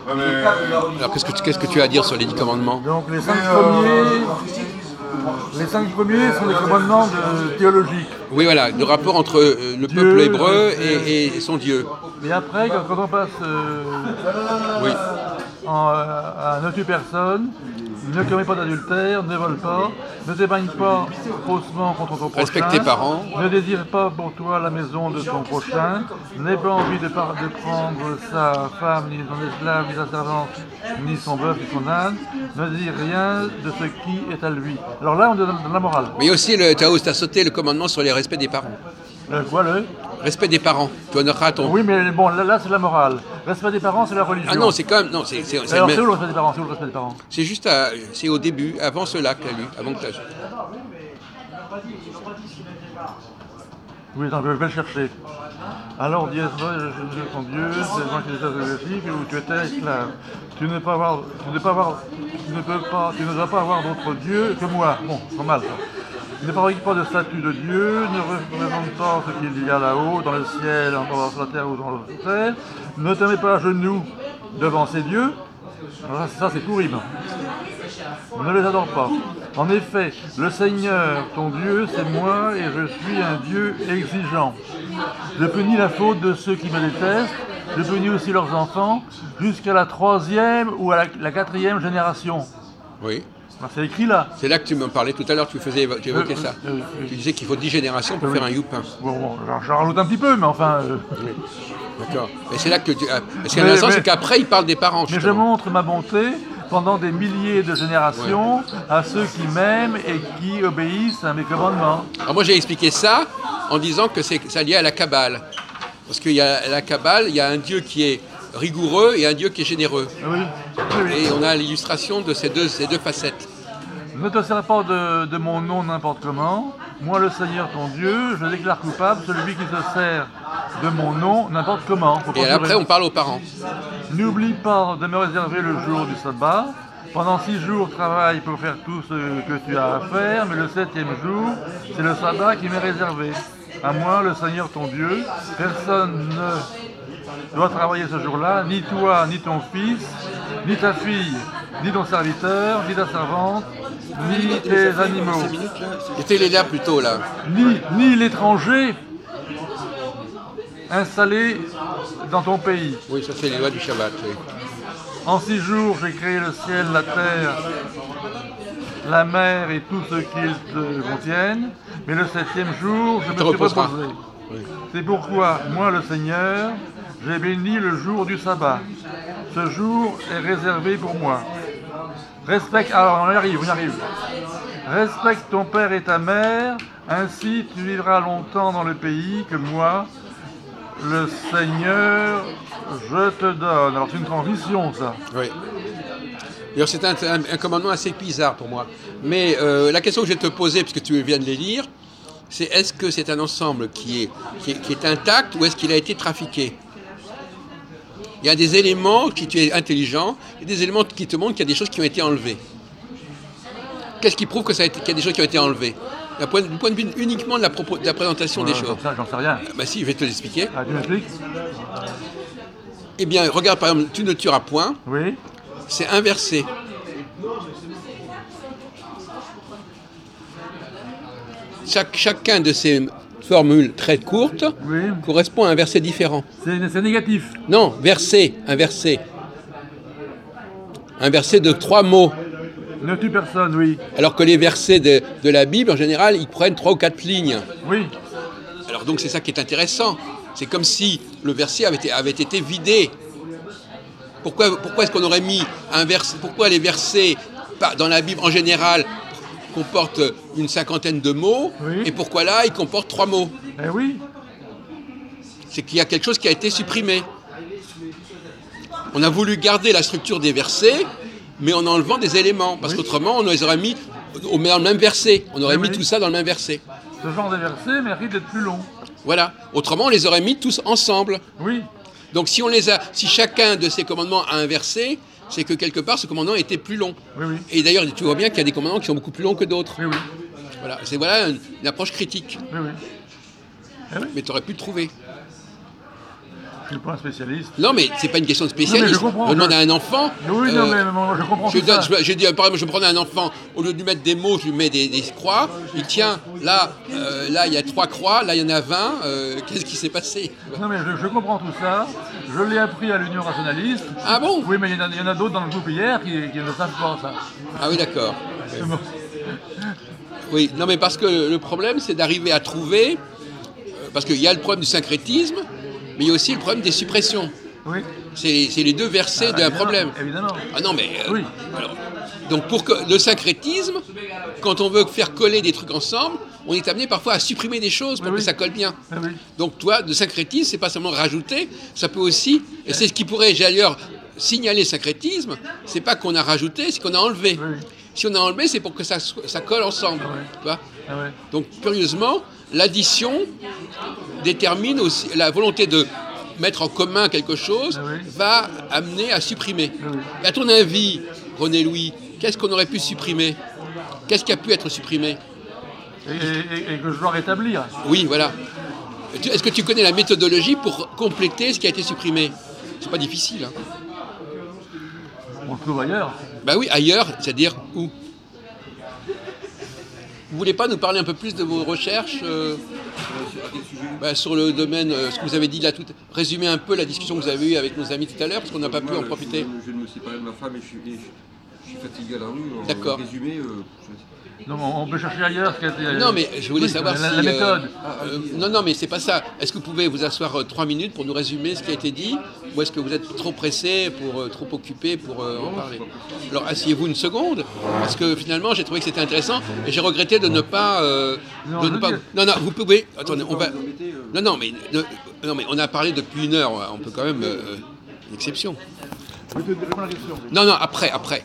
Alors qu'est-ce que tu as à dire sur les 10 commandements? Donc les 5 premiers sont des commandements théologiques. Oui, voilà, le rapport entre le peuple hébreu et son Dieu. Mais après, quand on passe Oui. à ne tue personne, ne commets pas d'adultère, ne vole pas, ne t'épargne pas faussement contre ton prochain, Respecte tes parents, ne désire pas pour toi la maison de ton prochain, n'aie pas envie de prendre sa femme, ni son esclave, ni sa servante, ni son bœuf, ni son âne, ne désire rien de ce qui est à lui. Alors là, on est dans la morale. mais aussi tu as sauté le commandement sur les respects des parents. Quoi, Respect des parents, tu honoreras ton... Oui, mais bon, là c'est la morale. Respect des parents, c'est la religion. Ah non, c'est quand même... Non, c'est alors, c'est où le respect des parents? C'est où le respect des parents? C'est juste c'est au début, avant cela que tu as lu, avant que tu as... Oui, attends, je vais le chercher. Alors, dis je ton Dieu, c'est le gens qui étaient agressifs, où tu étais esclave. Tu ne dois pas avoir d'autre Dieu que moi. Bon, c'est normal ça. Ne fabrique pas de statue de Dieu, ne représente pas ce qu'il y a là-haut, dans le ciel, sur la terre ou dans la terre. Ne te mets pas à genoux devant ces dieux. Alors ça c'est horrible. Ne les adore pas. En effet, le Seigneur, ton Dieu, c'est moi et je suis un Dieu exigeant. Je punis la faute de ceux qui me détestent, je punis aussi leurs enfants, jusqu'à la 3e ou à la 4e génération. Oui. Alors, c'est écrit là. C'est là que tu me parlais tout à l'heure, tu évoquais ça. Tu disais qu'il faut 10 générations pour faire un youpin. Bon, j'en rajoute un petit peu, mais enfin... Oui. D'accord. Et c'est là que tu... Parce qu'intéressant, c'est qu'après, il parle des parents. Mais je montre ma bonté pendant des milliers de générations à ceux qui m'aiment et qui obéissent à mes commandements. Alors moi, j'ai expliqué ça en disant que ça lié à la Kabbale. Parce qu'il y a la Kabbale, il y a un Dieu qui est rigoureux et un Dieu qui est généreux. Oui. Et on a l'illustration de ces deux facettes. Ne te sers pas de mon nom n'importe comment. Moi, le Seigneur ton Dieu, je déclare coupable celui qui se sert de mon nom n'importe comment. Et après, on parle aux parents. N'oublie pas de me réserver le jour du sabbat. Pendant 6 jours, travaille pour faire tout ce que tu as à faire, mais le 7e jour, c'est le sabbat qui m'est réservé. À moi, le Seigneur ton Dieu, personne ne doit travailler ce jour-là, ni toi, ni ton fils, ni ta fille, ni ton serviteur, ni ta servante, ni tes animaux. Était là plutôt là. Ni l'étranger installé dans ton pays. Oui, ça c'est les lois du Shabbat. Oui. En 6 jours, j'ai créé le ciel, la terre, la mer et tout ce qu'ils contiennent, mais le 7e jour, je me suis reposé. Oui. C'est pourquoi, moi le Seigneur, j'ai béni le jour du sabbat. Ce jour est réservé pour moi. Alors on y arrive. Respecte ton père et ta mère, ainsi tu vivras longtemps dans le pays que moi, le Seigneur, je te donne. Alors c'est une transition ça. Oui. D'ailleurs c'est un commandement assez bizarre pour moi. Mais la question que je vais te poser, puisque tu viens de les lire, c'est est-ce que c'est un ensemble qui est intact ou est-ce qu'il a été trafiqué? Il y a des éléments qui tu es intelligent, et des éléments qui te montrent qu'il y a des choses qui ont été enlevées. Qu'est-ce qui prouve qu'il y a des choses qui ont été enlevées? Du point de vue uniquement de la présentation des choses. J'en sais rien. Bah si, je vais te l'expliquer. Ah, tu m'expliques? Eh bien, regarde par exemple, tu ne tueras point. Oui. C'est inversé. Chacun de ces formules très courtes correspond à un verset différent. C'est négatif. Non, un verset de 3 mots. Ne tue personne, oui. Alors que les versets de la Bible, en général, ils prennent 3 ou 4 lignes. Oui. Alors donc c'est ça qui est intéressant. C'est comme si le verset avait été vidé. Pourquoi est-ce qu'on aurait mis un verset? Pourquoi les versets dans la Bible en général comportent une 50aine de mots, et pourquoi là ils comportent 3 mots? Eh oui. C'est qu'il y a quelque chose qui a été supprimé. On a voulu garder la structure des versets, mais en enlevant des éléments, parce qu'autrement on les aurait mis dans le même verset. On aurait mis tout ça dans le même verset. Ce genre de verset mérite d'être plus long. Voilà. Autrement on les aurait mis tous ensemble. Oui. Donc si chacun de ces commandements a un verset, c'est que quelque part ce commandement était plus long. Oui, oui. Et d'ailleurs tu vois bien qu'il y a des commandements qui sont beaucoup plus longs que d'autres. Oui, oui. Voilà. C'est une approche critique. Oui, oui. Mais tu aurais pu le trouver. Je suis pas un spécialiste. Non, mais c'est pas une question de spécialiste. On demande à un enfant. Oui, non, mais je comprends tout ça. J'ai dit, par exemple, je prenais un enfant, au lieu de lui mettre des mots, je lui mets des croix. Il tient, là, il y a 3 croix, là, il y en a 20. Qu'est-ce qui s'est passé? Non, mais je comprends tout ça. Je l'ai appris à l'Union rationaliste. Ah bon? Oui, mais il y en a d'autres dans le groupe hier qui ne savent pas ça. Ah oui, d'accord. Bon. Oui, non, mais parce que le problème, c'est d'arriver à trouver. Parce qu'il y a le problème du syncrétisme, mais il y a aussi le problème des suppressions. Oui. C'est les deux versets d'un problème. Évidemment. Ah non, mais. Oui. Alors, donc, pour que le syncrétisme, quand on veut faire coller des trucs ensemble, on est amené parfois à supprimer des choses pour que ça colle bien. Oui. Donc, toi, le syncrétisme, c'est pas seulement rajouter, ça peut aussi. Et c'est ce qui pourrait, d'ailleurs, signaler le syncrétisme, c'est pas qu'on a rajouté, c'est qu'on a enlevé. Oui. Si on a enlevé, c'est pour que ça colle ensemble. Tu vois. Donc, curieusement, l'addition détermine aussi la volonté de mettre en commun quelque chose, va amener à supprimer. Et à ton avis, René-Louis, qu'est-ce qu'on aurait pu supprimer? Qu'est-ce qui a pu être supprimé? Et que je dois rétablir. Oui, voilà. Est-ce que tu connais la méthodologie pour compléter ce qui a été supprimé? C'est pas difficile. Hein. On le trouve ailleurs. Ben oui, ailleurs, c'est-à-dire où? Vous voulez pas nous parler un peu plus de vos recherches sur le domaine, ce que vous avez dit là, résumer un peu la discussion que vous avez eue avec nos amis tout à l'heure, parce qu'on n'a pas pu en profiter. Je me séparer de ma femme et je suis fatigué à la rue. D'accord. Résumé, Non, on peut chercher ailleurs. Non, mais je voulais savoir la méthode. Non, mais c'est pas ça. Est-ce que vous pouvez vous asseoir 3 minutes pour nous résumer ce qui a été dit, ou est-ce que vous êtes trop pressé, trop occupé pour en parler? Alors, asseyez-vous une seconde, parce que finalement, j'ai trouvé que c'était intéressant, et j'ai regretté de ne pas... Non, vous pouvez... Attendez, on va... Non, mais on a parlé depuis 1 heure, on peut quand même... une exception. Je vais te répondre à la question. Non, après.